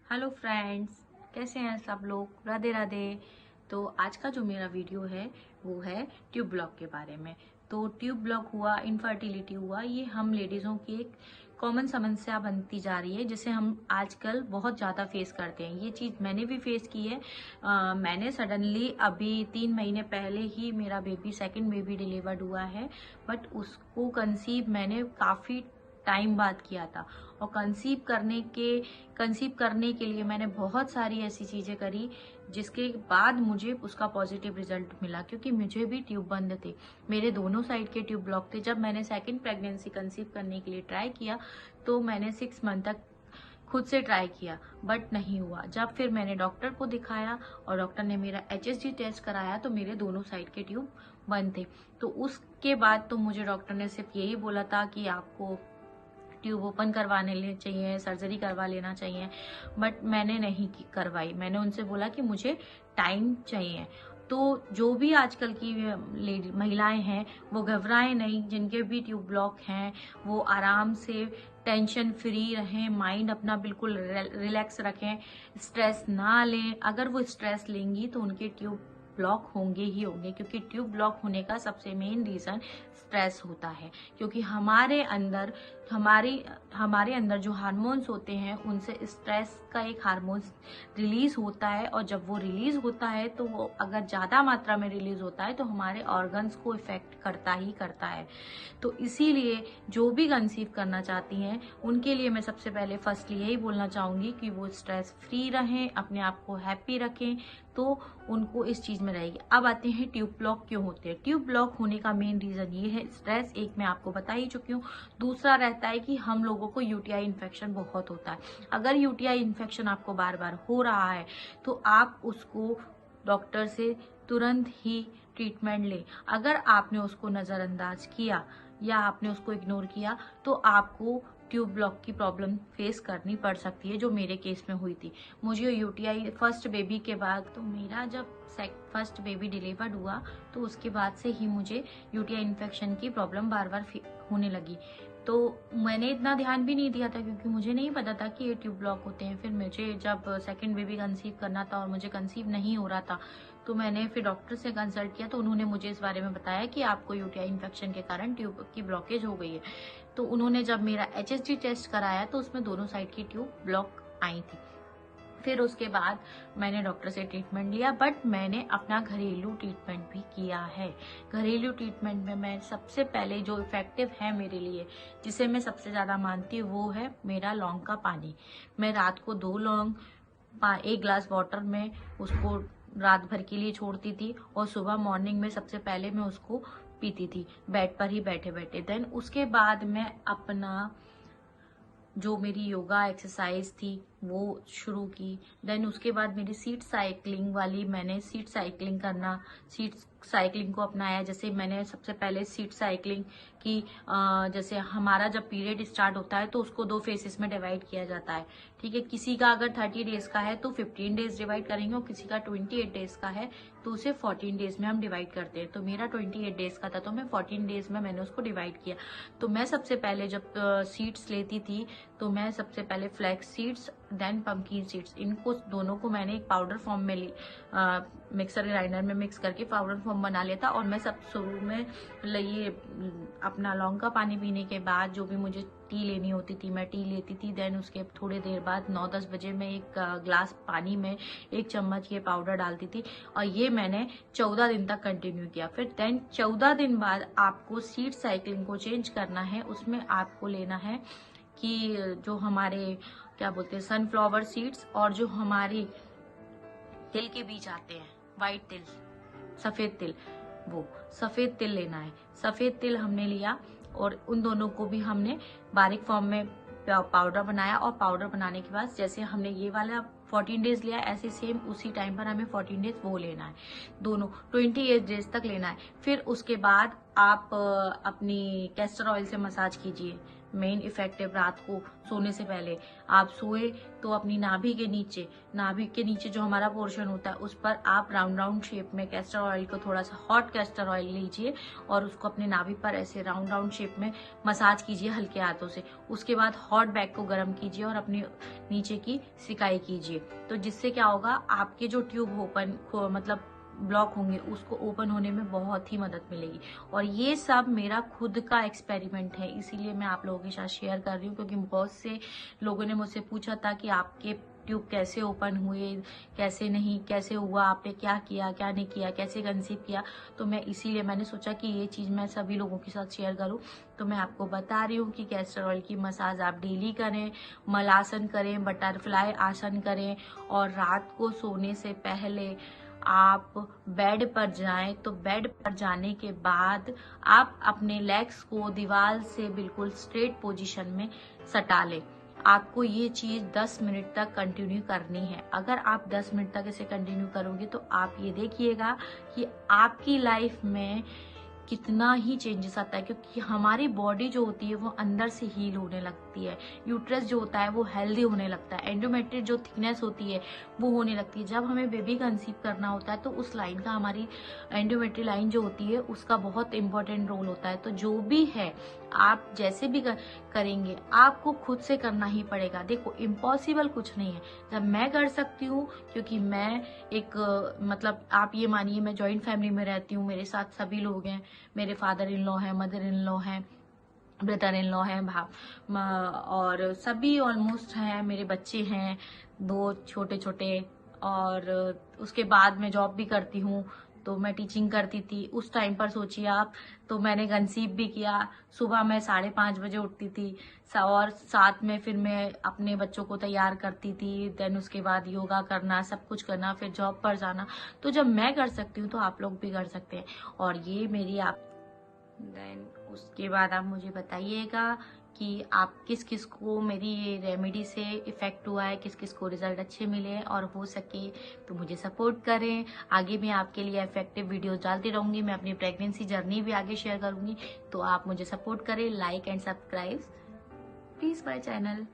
Hello friends, कैसे हैं सब लोग। राधे राधे। तो आज का जो मेरा वीडियो है वो है ट्यूब ब्लॉक के बारे में। तो ट्यूब ब्लॉक हुआ, इनफर्टिलिटी हुआ, ये हम लेडीज़ों की एक कॉमन समस्या बनती जा रही है जिसे हम आजकल बहुत ज़्यादा फेस करते हैं। ये चीज़ मैंने भी फेस की है। मैंने सडनली अभी 3 महीने पहले ही मेरा सेकंड बेबी डिलीवर्ड हुआ है। बट उसको कंसीव मैंने काफ़ी टाइम बाद किया था। और कंसीव करने के लिए मैंने बहुत सारी ऐसी चीजें करी जिसके बाद मुझे उसका पॉजिटिव रिजल्ट मिला, क्योंकि मुझे भी ट्यूब बंद थे, मेरे दोनों साइड के ट्यूब ब्लॉक थे। जब मैंने सेकंड प्रेगनेंसी कंसीव करने के लिए ट्राई किया तो मैंने 6 मंथ तक खुद से ट्राई किया बट नहीं हुआ। जब फिर मैंने डॉक्टर को दिखाया और डॉक्टर ने मेरा HSG टेस्ट कराया तो मेरे दोनों साइड के ट्यूब बंद थे। तो उसके बाद तो मुझे डॉक्टर ने सिर्फ यही बोला था कि आपको ट्यूब ओपन करवाने चाहिए, सर्जरी करवा लेना चाहिए। बट मैंने नहीं करवाई। मैंने उनसे बोला कि मुझे टाइम चाहिए। तो जो भी आजकल की महिलाएं हैं वो घबराएं नहीं। जिनके भी ट्यूब ब्लॉक हैं वो आराम से टेंशन फ्री रहें, माइंड अपना बिल्कुल रिलैक्स रखें, स्ट्रेस ना लें। अगर वो स्ट्रेस लेंगी तो उनके ट्यूब ब्लॉक होंगे ही होंगे, क्योंकि ट्यूब ब्लॉक होने का सबसे मेन रीजन स्ट्रेस होता है। क्योंकि हमारे अंदर जो हार्मोन्स होते हैं उनसे स्ट्रेस का एक हार्मोन्स रिलीज होता है, और जब वो रिलीज होता है तो वो अगर ज्यादा मात्रा में रिलीज होता है तो हमारे ऑर्गन्स को इफेक्ट करता ही करता है। तो इसीलिए जो भी कंसीव करना चाहती हैं उनके लिए मैं सबसे पहले फर्स्टली यही बोलना चाहूंगी कि वो स्ट्रेस फ्री रहें, अपने आप को हैप्पी रखें, तो उनको इस चीज में रहेगी। अब आते हैं ट्यूब ब्लॉक क्यों होते हैं। ट्यूब ब्लॉक होने का मेन रीजन ये है स्ट्रेस, एक मैं आपको बता ही चुकी हूँ। दूसरा रहता है कि हम लोगों को यूटीआई इन्फेक्शन बहुत होता है। अगर यूटीआई इन्फेक्शन आपको बार बार हो रहा है तो आप उसको डॉक्टर से तुरंत ही ट्रीटमेंट लें। अगर आपने उसको नजरअंदाज किया या आपने उसको इग्नोर किया तो आपको ट्यूब ब्लॉक की प्रॉब्लम फेस करनी पड़ सकती है, जो मेरे केस में हुई थी। मुझे यूटीआई फर्स्ट बेबी के बाद, तो मेरा जब फर्स्ट बेबी डिलीवर्ड हुआ तो उसके बाद से ही मुझे यूटीआई इन्फेक्शन की प्रॉब्लम बार बार होने लगी। तो मैंने इतना ध्यान भी नहीं दिया था क्योंकि मुझे नहीं पता था कि ये ट्यूब ब्लॉक होते हैं। फिर मुझे जब सेकंड बेबी कंसीव करना था और मुझे कंसीव नहीं हो रहा था तो मैंने फिर डॉक्टर से कंसल्ट किया, तो उन्होंने मुझे इस बारे में बताया कि आपको यूटीआई इन्फेक्शन के कारण ट्यूब की ब्लॉकेज हो गई है। तो उन्होंने जब मेरा HSG टेस्ट कराया तो उसमें दोनों साइड की ट्यूब ब्लॉक आई थी। फिर उसके बाद मैंने डॉक्टर से ट्रीटमेंट लिया, बट मैंने अपना घरेलू ट्रीटमेंट भी किया है। घरेलू ट्रीटमेंट में मैं सबसे पहले जो इफेक्टिव है मेरे लिए, जिसे मैं सबसे ज्यादा मानती हूँ, वो है मेरा लौंग का पानी। मैं रात को 2 लौंग 1 ग्लास वाटर में उसको रात भर के लिए छोड़ती थी और सुबह मॉर्निंग में सबसे पहले मैं उसको पीती थी, बेड पर ही बैठे बैठे। देन उसके बाद मैं अपना जो मेरी योगा एक्सरसाइज थी वो शुरू की। देन उसके बाद मेरी सीट साइकिलिंग को अपनाया। जैसे मैंने सबसे पहले सीट साइकिलिंग की, जैसे हमारा जब पीरियड स्टार्ट होता है तो उसको 2 फेसेस में डिवाइड किया जाता है। ठीक है, किसी का अगर 30 डेज का है तो 15 डेज डिवाइड करेंगे, और किसी का 28 डेज का है तो उसे 14 डेज में हम डिवाइड करते हैं। तो मेरा 28 डेज का था तो मैं 14 डेज में मैंने उसको डिवाइड किया। तो मैं सबसे पहले जब सीड्स लेती थी तो मैं सबसे पहले flax seeds then pumpkin seeds, इनको दोनों को मैंने एक पाउडर फॉर्म में मिक्सर ग्राइंडर में मिक्स करके पाउडर फॉर्म बना लिया था। और मैं सब शुरू में ये अपना लौंग का पानी पीने के बाद जो भी मुझे टी लेनी होती थी मैं टी लेती थी। देन उसके थोड़ी देर बाद 9-10 बजे मैं एक ग्लास पानी में 1 चम्मच ये पाउडर डालती थी, और ये मैंने 14 दिन तक कंटिन्यू किया। फिर देन 14 दिन बाद आपको सीड साइकिलिंग को चेंज करना है। उसमें आपको लेना है कि जो हमारे क्या बोलते हैं सनफ्लावर सीड्स, और जो हमारी तिल के बीज आते हैं, व्हाइट तिल, सफेद तिल, वो सफेद तिल लेना है। सफेद तिल हमने लिया और उन दोनों को भी हमने बारीक फॉर्म में पाउडर बनाया। और पाउडर बनाने के बाद जैसे हमने ये वाला 14 डेज लिया, ऐसे सेम उसी टाइम पर हमें 14 डेज वो लेना है, दोनों 28 डेज तक लेना है। फिर उसके बाद आप अपनी कैस्टर ऑयल से मसाज कीजिए। मेन इफेक्टिव रात को सोने से पहले। आप सोए तो अपनी नाभि के नीचे जो हमारा पोर्शन होता है उस पर आप राउंड राउंड शेप में कैस्टर ऑयल को, थोड़ा सा हॉट कैस्टर ऑयल लीजिए और उसको अपने नाभि पर ऐसे राउंड राउंड शेप में मसाज कीजिए हल्के हाथों से। उसके बाद हॉट बैग को गर्म कीजिए और अपने नीचे की सिकाई कीजिए। तो जिससे क्या होगा, आपके जो ट्यूब मतलब ब्लॉक होंगे उसको ओपन होने में बहुत ही मदद मिलेगी। और ये सब मेरा खुद का एक्सपेरिमेंट है, इसीलिए मैं आप लोगों के साथ शेयर कर रही हूँ, क्योंकि बहुत से लोगों ने मुझसे पूछा था कि आपके ट्यूब कैसे ओपन हुए, कैसे नहीं, कैसे हुआ, आपने क्या किया, क्या नहीं किया, कैसे कंसीव किया। तो मैं इसीलिए मैंने सोचा कि ये चीज़ मैं सभी लोगों के साथ शेयर करूं। तो मैं आपको बता रही हूँ कि कैस्टर ऑयल की मसाज आप डेली करें, मलासन करें, बटरफ्लाई आसन करें, और रात को सोने से पहले आप बेड पर जाएं तो बेड पर जाने के बाद आप अपने लेग्स को दीवार से बिल्कुल स्ट्रेट पोजीशन में सटा लें। आपको ये चीज 10 मिनट तक कंटिन्यू करनी है। अगर आप 10 मिनट तक इसे कंटिन्यू करोगे तो आप ये देखिएगा कि आपकी लाइफ में कितना ही चेंजेस आता है, क्योंकि हमारी बॉडी जो होती है वो अंदर से हील होने लगती है। यूट्रस जो होता है वो हेल्दी होने लगता है। एंडोमेट्रियम जो थिकनेस होती है वो होने लगती है। जब हमें बेबी कंसीव करना होता है तो उस लाइन का, हमारी एंडोमेट्रियल लाइन जो होती है उसका बहुत इंपॉर्टेंट रोल होता है। तो जो भी है, आप जैसे भी करेंगे आपको खुद से करना ही पड़ेगा। देखो, इम्पॉसिबल कुछ नहीं है। जब मैं कर सकती हूँ, क्योंकि मैं एक मतलब आप ये मानिए मैं जॉइंट फैमिली में रहती हूँ, मेरे साथ सभी लोग हैं, मेरे फादर इन लॉ है, मदर इन लॉ है, ब्रदर इन लॉ है, और सभी ऑलमोस्ट हैं, मेरे बच्चे हैं 2 छोटे छोटे। और उसके बाद मैं जॉब भी करती हूँ, तो मैं टीचिंग करती थी उस टाइम पर, सोचिए आप। तो मैंने कंसीव भी किया। सुबह मैं 5:30 बजे उठती थी और साथ में फिर मैं अपने बच्चों को तैयार करती थी। देन उसके बाद योगा करना, सब कुछ करना, फिर जॉब पर जाना। तो जब मैं कर सकती हूँ तो आप लोग भी कर सकते हैं। और ये मेरी देन उसके बाद आप मुझे बताइएगा कि आप किस किस को मेरी ये रेमेडी से इफेक्ट हुआ है, किस किस को रिजल्ट अच्छे मिले हैं। और हो सके तो मुझे सपोर्ट करें। आगे मैं आपके लिए इफेक्टिव वीडियोस डालती रहूंगी। मैं अपनी प्रेगनेंसी जर्नी भी आगे शेयर करूंगी। तो आप मुझे सपोर्ट करें, like and subscribe please my channel.